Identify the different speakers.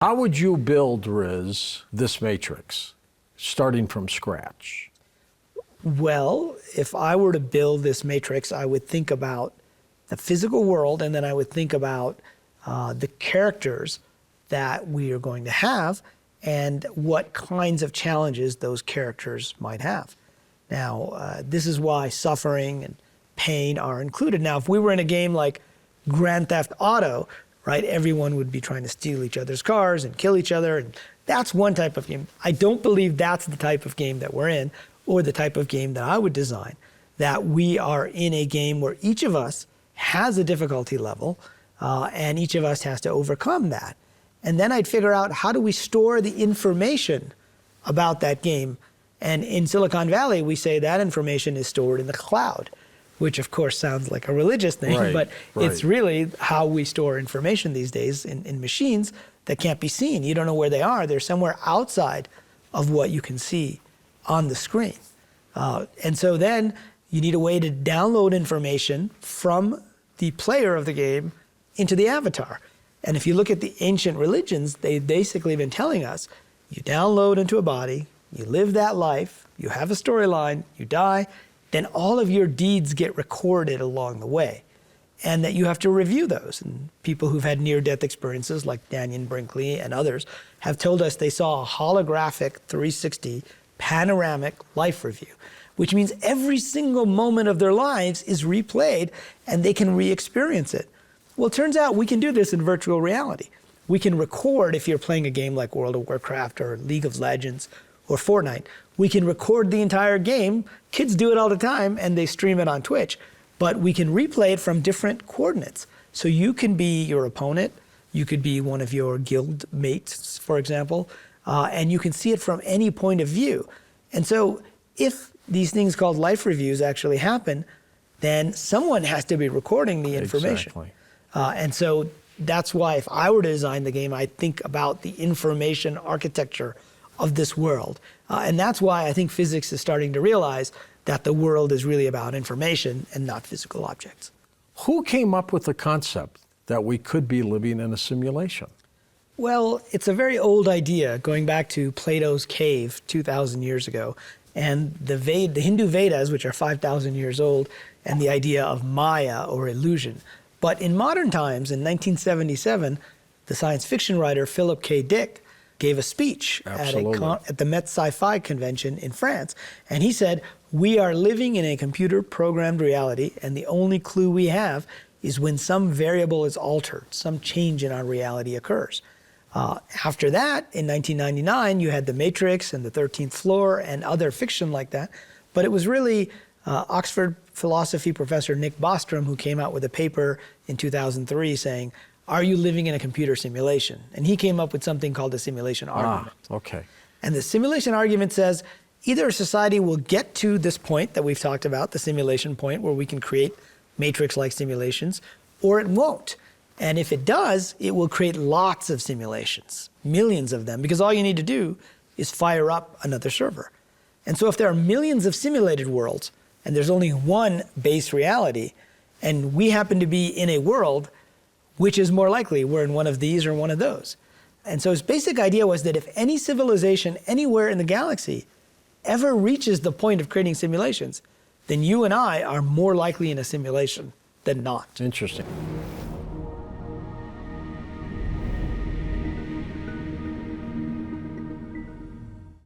Speaker 1: How would you build, Riz, this matrix, starting from scratch?
Speaker 2: Well, if I were to build this matrix, I would think about the physical world, and then I would think about the characters that we are going to have and what kinds of challenges those characters might have. Now, this is why suffering and pain are included. Now, if we were in a game like Grand Theft Auto, right, everyone would be trying to steal each other's cars and kill each other, and that's one type of game. I don't believe that's the type of game that we're in, or the type of game that I would design, that we are in a game where each of us has a difficulty level, and each of us has to overcome that. And then I'd figure out, how do we store the information about that game? And in Silicon Valley, we say that information is stored in the cloud, which of course sounds like a religious thing, but it's really how we store information these days in machines that can't be seen. You don't know where they are. They're somewhere outside of what you can see on the screen. And so then you need a way to download information from the player of the game into the avatar. And if you look at the ancient religions, they've basically been telling us, you download into a body, you live that life, you have a storyline, you die, then all of your deeds get recorded along the way, and that you have to review those. And people who've had near-death experiences, like Daniel Brinkley and others, have told us they saw a holographic 360 panoramic life review, which means every single moment of their lives is replayed and they can re-experience it. Well, it turns out we can do this in virtual reality. We can record, if you're playing a game like World of Warcraft or League of Legends or Fortnite, we can record the entire game. Kids do it all the time and they stream it on Twitch, but we can replay it from different coordinates. So you can be your opponent, you could be one of your guild mates, for example, and you can see it from any point of view. And so if these things called life reviews actually happen, then someone has to be recording the information.
Speaker 1: Exactly.
Speaker 2: And so that's why if I were to design the game, I'd think about the information architecture of this world. And that's why I think physics is starting to realize that the world is really about information and not physical objects.
Speaker 1: Who came up with the concept that we could be living in a simulation?
Speaker 2: Well, it's a very old idea, going back to Plato's cave 2,000 years ago, and the Hindu Vedas, which are 5,000 years old, and the idea of Maya, or illusion. But in modern times, in 1977, the science fiction writer Philip K. Dick gave a speech at the Met Sci-Fi Convention in France, and he said, "We are living in a computer-programmed reality, and the only clue we have is when some variable is altered, some change in our reality occurs." After that, in 1999, you had The Matrix and The 13th Floor and other fiction like that, but it was really Oxford philosophy professor Nick Bostrom who came out with a paper in 2003 saying, "Are you living in a computer simulation?" And he came up with something called the simulation argument.
Speaker 1: Okay.
Speaker 2: And the simulation argument says either a society will get to this point that we've talked about, the simulation point, where we can create matrix-like simulations, or it won't. And if it does, it will create lots of simulations, millions of them, because all you need to do is fire up another server. And so if there are millions of simulated worlds, and there's only one base reality, and we happen to be in a world, which is more likely? We're in one of these or one of those. And so his basic idea was that if any civilization anywhere in the galaxy ever reaches the point of creating simulations, then you and I are more likely in a simulation than not.
Speaker 1: Interesting.